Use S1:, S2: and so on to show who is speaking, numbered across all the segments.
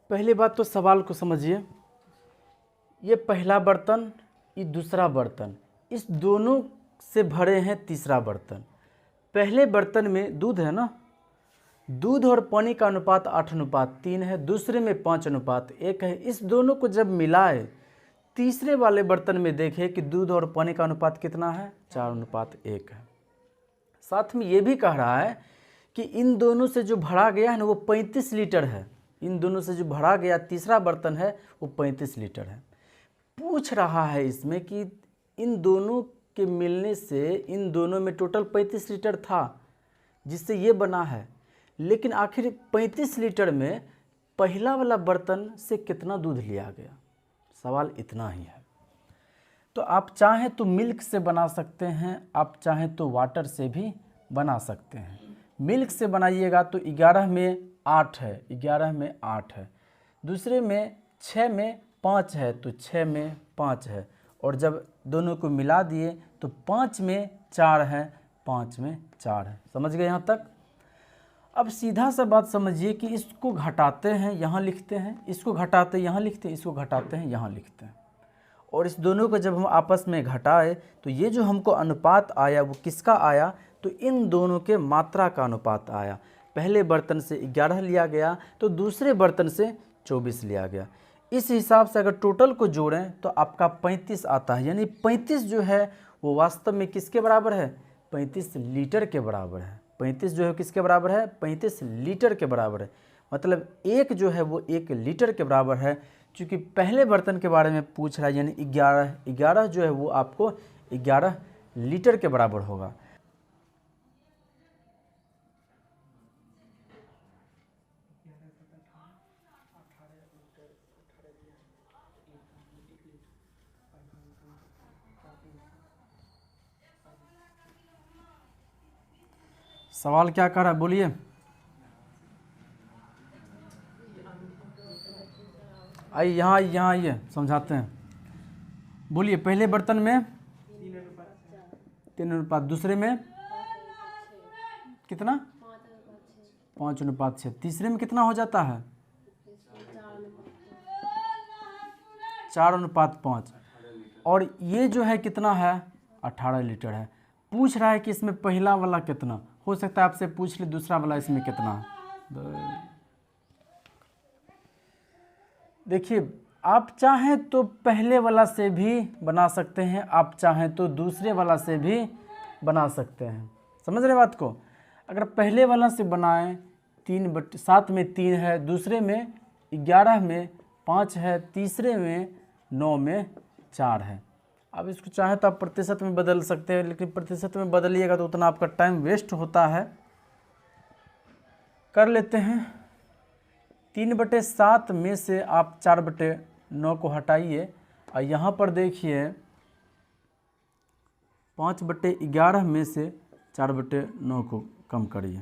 S1: पहली बात तो सवाल को समझिए। ये पहला बर्तन, ये दूसरा बर्तन, इस दोनों से भरे हैं तीसरा बर्तन। पहले बर्तन में दूध है ना, दूध और पानी का अनुपात 8:3 है, दूसरे में 5:1 है। इस दोनों को जब मिलाए तीसरे वाले बर्तन में देखें कि दूध और पानी का अनुपात कितना है, 4:1 है। साथ में ये भी कह रहा है कि इन दोनों से जो भरा गया है ना वो 35 लीटर है। इन दोनों से जो भरा गया तीसरा बर्तन है वो 35 लीटर है। पूछ रहा है इसमें कि इन दोनों के मिलने से इन दोनों में टोटल 35 लीटर था जिससे ये बना है, लेकिन आखिर 35 लीटर में पहला वाला बर्तन से कितना दूध लिया गया। सवाल इतना ही है। तो आप चाहें तो मिल्क से बना सकते हैं, आप चाहें तो वाटर से भी बना सकते हैं। मिल्क से बनाइएगा तो 11 में 8 है, 11 में 8 है, दूसरे में 6 में 5 है तो 6 में 5 है, और जब दोनों को मिला दिए तो 5 में 4 है, 5 में 4 है। समझ गए यहाँ तक। अब सीधा सा बात समझिए कि इसको घटाते हैं यहाँ लिखते हैं, इसको घटाते हैं यहाँ लिखते हैं, इसको घटाते हैं यहाँ लिखते हैं, और इस दोनों को जब हम आपस में घटाए तो ये जो हमको अनुपात आया वो किसका आया, तो इन दोनों के मात्रा का अनुपात आया। पहले बर्तन से 11 लिया गया तो दूसरे बर्तन से 24 लिया गया। इस हिसाब से अगर टोटल को जोड़ें तो आपका 35 आता है, यानी 35 जो है वो वास्तव में किसके बराबर है, 35 लीटर के बराबर है। 35 जो है किसके बराबर है, 35 लीटर के बराबर है। मतलब एक जो है वो 1 लीटर के बराबर है। क्योंकि पहले बर्तन के बारे में पूछ रहा है, यानी 11 जो है वो आपको 11 लीटर के बराबर होगा। सवाल क्या कर रहा है बोलिए। आइए यहाँ आइए समझाते हैं। बोलिए। पहले बर्तन में 3:5, दूसरे में कितना 5:6, तीसरे में कितना हो जाता है 4:5, और ये जो है कितना है 18 लीटर है। पूछ रहा है कि इसमें पहला वाला कितना, हो सकता है आपसे पूछ ले दूसरा वाला इसमें कितना है। देखिए, आप चाहें तो पहले वाला से भी बना सकते हैं, आप चाहें तो दूसरे वाला से भी बना सकते हैं। समझ रहे बात को। अगर पहले वाला से बनाएं 3/7 में 3 है, दूसरे में 11 में 5 है, तीसरे में 9 में 4 है। अब इसको चाहे तो आप प्रतिशत में बदल सकते हैं, लेकिन प्रतिशत में बदलिएगा तो उतना आपका टाइम वेस्ट होता है। कर लेते हैं। 3/7 में से आप 4/9 को हटाइए, और यहाँ पर देखिए 5/11 में से 4/9 को कम करिए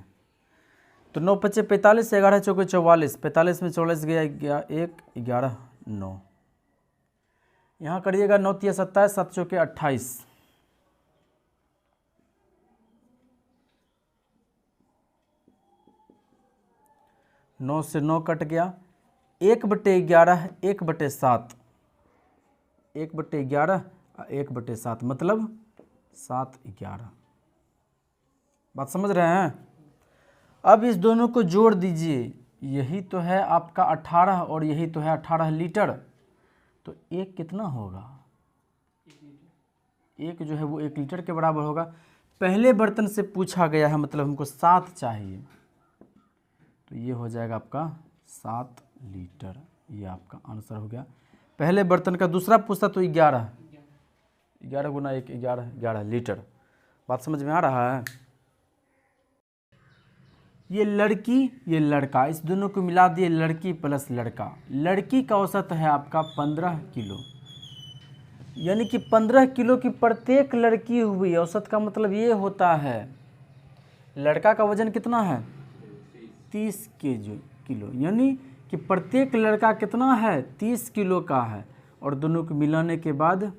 S1: तो 9×5 = 45, 11×4 = 44, 45 में 44 गया 1, 11, 9। यहाँ करिएगा 9×3 = 27, 7×4 = 28। नौ से 9 कट गया, 1/11, 1/7, 1/11, 1/7 मतलब 7/11। बात समझ रहे हैं। अब इस दोनों को जोड़ दीजिए, यही तो है आपका 18 और यही तो है 18 लीटर, तो एक कितना होगा, एक जो है वो 1 लीटर के बराबर होगा। पहले बर्तन से पूछा गया है, मतलब हमको 7 चाहिए, तो ये हो जाएगा आपका 7 लीटर। ये आपका आंसर हो गया। पहले बर्तन का दूसरा पूछता तो 11 × 1 11 लीटर। बात समझ में आ रहा है। ये लड़की ये लड़का, इस दोनों को मिला दिए, लड़की प्लस लड़का। लड़की का औसत है आपका 15 किलो, यानी कि 15 किलो की प्रत्येक लड़की हुई। औसत का मतलब ये होता है लड़का का वजन कितना है 30 किलो, यानी कि प्रत्येक लड़का कितना है 30 किलो का है, और दोनों को मिलाने के बाद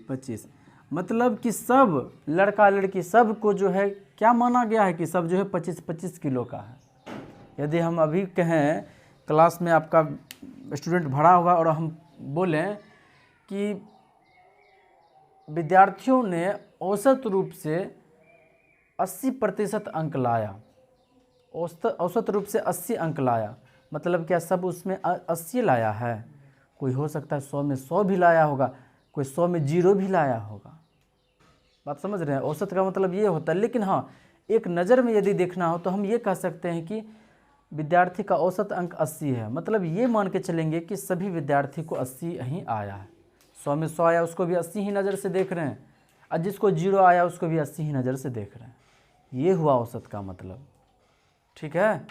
S1: 25। मतलब कि सब लड़का लड़की सब को जो है क्या माना गया है कि सब जो है 25-25 किलो का है। यदि हम अभी कहें क्लास में आपका स्टूडेंट भरा हुआ और हम बोलें कि विद्यार्थियों ने औसत रूप से 80% अंक लाया, औसत रूप से 80 अंक लाया, मतलब क्या सब उसमें 80 लाया है? कोई हो सकता है 100 में 100 भी लाया होगा, कोई 100 में 0 भी लाया होगा। बात समझ रहे हैं? औसत का मतलब ये होता है। लेकिन हाँ, एक नज़र में यदि देखना हो तो हम ये कह सकते हैं कि विद्यार्थी का औसत अंक 80 है, मतलब ये मान के चलेंगे कि सभी विद्यार्थी को 80 ही आया है। 100 में 100 आया उसको भी 80 ही नज़र से देख रहे हैं, और जिसको 0 आया उसको भी 80 ही नज़र से देख रहे हैं। ये हुआ औसत का मतलब। ठीक है,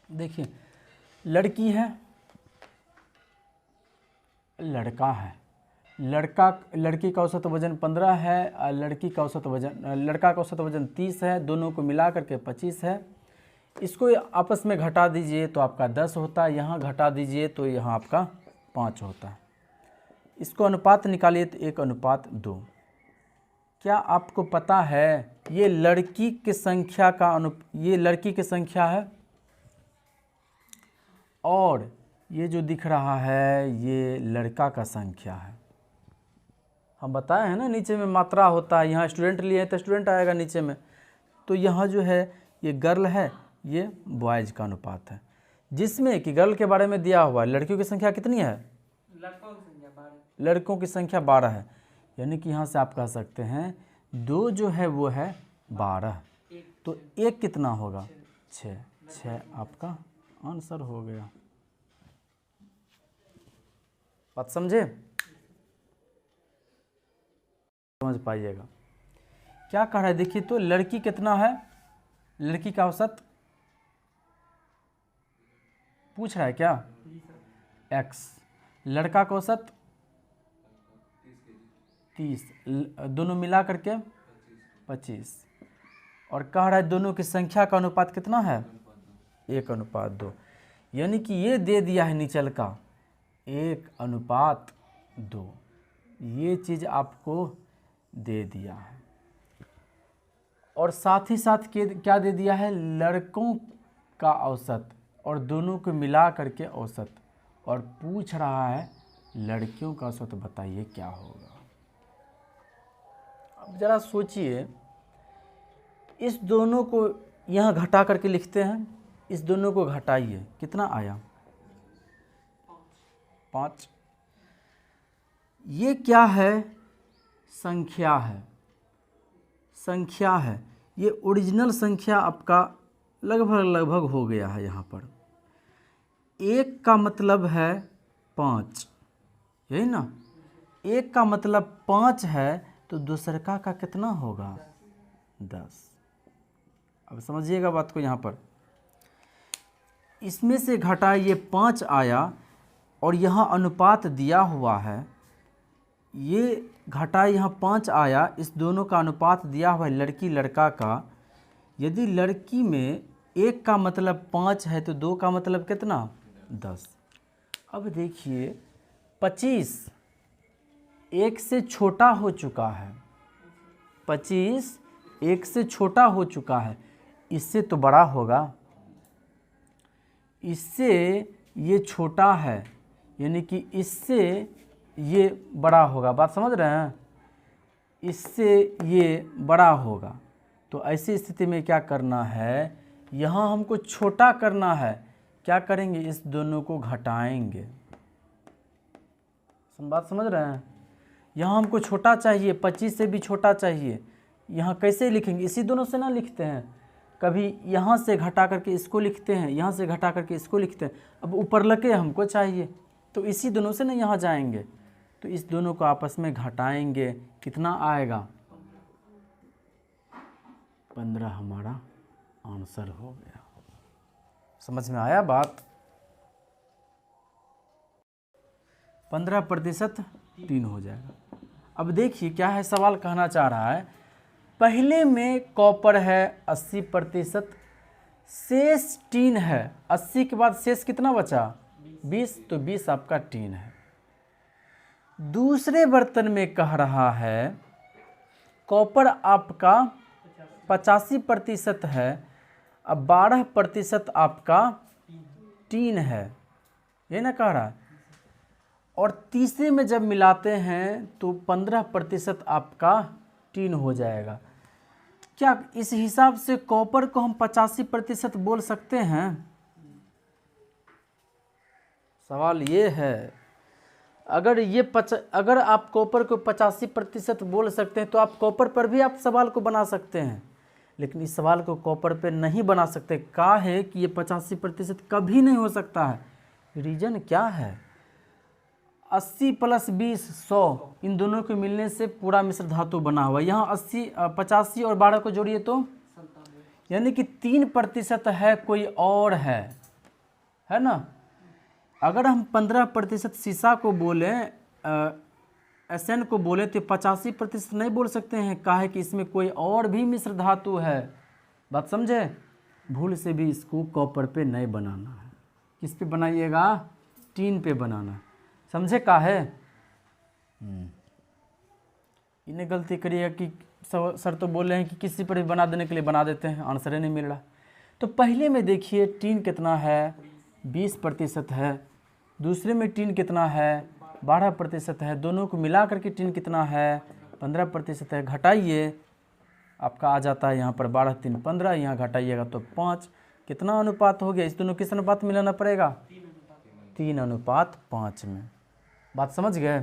S1: देखिए लड़की है, लड़का है। लड़की का औसत वजन 15 है और लड़का का औसत वजन 30 है, दोनों को मिला करके 25 है। इसको आपस में घटा दीजिए तो आपका 10 होता है, यहाँ घटा दीजिए तो यहाँ आपका 5 होता है। इसको अनुपात निकालिए तो 1:2। क्या आपको पता है ये लड़की की संख्या का ये लड़की की संख्या है और ये जो दिख रहा है ये लड़का का संख्या है। हम बताए हैं ना, नीचे में मात्रा होता है, यहाँ स्टूडेंट लिए हैं तो स्टूडेंट आएगा नीचे में, तो यहाँ जो है ये गर्ल है, ये बॉयज़ का अनुपात है, जिसमें कि गर्ल के बारे में दिया हुआ है लड़कियों की संख्या कितनी है? लड़कों की संख्या 12 है, यानी कि यहाँ से आप कह सकते हैं 2 जो है वो है 12, तो 1 कितना होगा? 6 आपका आंसर हो गया। बात समझे? समझ पाइएगा क्या कह रहा है। देखिए तो लड़की कितना है, लड़की का औसत पूछ रहा है क्या? x। लड़का का औसत 30, दोनों मिला करके 25, और कह रहा है दोनों की संख्या का अनुपात कितना है? 1:2, यानी कि ये दे दिया है निचल का 1:2, ये चीज़ आपको दे दिया है। और साथ ही साथ क्या दे दिया है? लड़कों का औसत और दोनों को मिला करके औसत, और पूछ रहा है लड़कियों का औसत, बताइए क्या होगा। अब ज़रा सोचिए, इस दोनों को यहाँ घटा करके लिखते हैं, इस दोनों को घटाइए, कितना आया? 5। ये क्या है? संख्या है, संख्या है, ये ओरिजिनल संख्या आपका लगभग हो गया है। यहाँ पर 1 का मतलब है 5, यही ना? 1 का मतलब 5 है, तो दूसरका का कितना होगा? 10। अब समझिएगा बात को, यहाँ पर इसमें से घटाइए 5 आया, और यहाँ अनुपात दिया हुआ है, ये घटाई यहाँ 5 आया, इस दोनों का अनुपात दिया हुआ है लड़की लड़का का। यदि लड़की में 1 का मतलब 5 है तो 2 का मतलब कितना? 10। अब देखिए 25 1 से छोटा हो चुका है, 25 1 से छोटा हो चुका है, इससे तो बड़ा होगा, इससे ये छोटा है, यानी कि इससे ये बड़ा होगा। बात समझ रहे हैं? इससे ये बड़ा होगा, तो ऐसी स्थिति में क्या करना है? यहाँ हमको छोटा करना है, क्या करेंगे? इस दोनों को घटाएंगे। बात समझ रहे हैं? यहाँ हमको छोटा चाहिए, 25 से भी छोटा चाहिए, यहाँ कैसे लिखेंगे? इसी दोनों से ना लिखते हैं, कभी यहाँ से घटा करके इसको लिखते हैं, यहाँ से घटा करके इसको लिखते हैं। अब ऊपर लके हमको चाहिए, तो इसी दोनों से ना यहाँ जाएंगे, तो इस दोनों को आपस में घटाएंगे, कितना आएगा? 15 हमारा आंसर हो गया। समझ में आया बात? 15% 3 हो जाएगा। अब देखिए क्या है, सवाल कहना चाह रहा है, पहले में कॉपर है 80%, शेष टीन है, 80 के बाद शेष कितना बचा? 20, तो 20 आपका टीन है। दूसरे बर्तन में कह रहा है कॉपर आपका 85% है, अब 12% आपका टीन है, ये ना कह रहा है। और तीसरे में जब मिलाते हैं तो 15% आपका टीन हो जाएगा। क्या इस हिसाब से कॉपर को हम 85% बोल सकते हैं? सवाल ये है, अगर आप कॉपर को 85% बोल सकते हैं तो आप कॉपर पर भी आप सवाल को बना सकते हैं, लेकिन इस सवाल को कॉपर पे नहीं बना सकते। कहा है कि ये 85% कभी नहीं हो सकता है। रीजन क्या है? 80 + 20 100, इन दोनों के मिलने से पूरा मिश्र धातु बना हुआ। यहाँ 85 और 12 को जोड़िए तो यानी कि 3% है, कोई और है ना। अगर हम 15% शीशा को बोलें, SN को बोले तो 85% नहीं बोल सकते हैं। कहा है कि इसमें कोई और भी मिश्र धातु है। बात समझे? भूल से भी इसको कॉपर पे नहीं बनाना है। किस पे बनाइएगा? टीन पे बनाना है। समझे? का है इन्हें गलती करिएगा कि सर तो बोल रहे हैं कि किसी पर भी बना देने के लिए बना देते हैं, आंसर ही नहीं मिल रहा। तो पहले में देखिए टीन कितना है? 20% है। दूसरे में टीन कितना है? 12% है। दोनों को मिला करके टीन कितना है? 15% है। घटाइए, आपका आ जाता है यहाँ पर 12 3 15, यहाँ घटाइएगा तो 5। कितना अनुपात हो गया? इस दोनों किस अनुपात में मिलाना पड़ेगा? 3:5 में। बात समझ गए?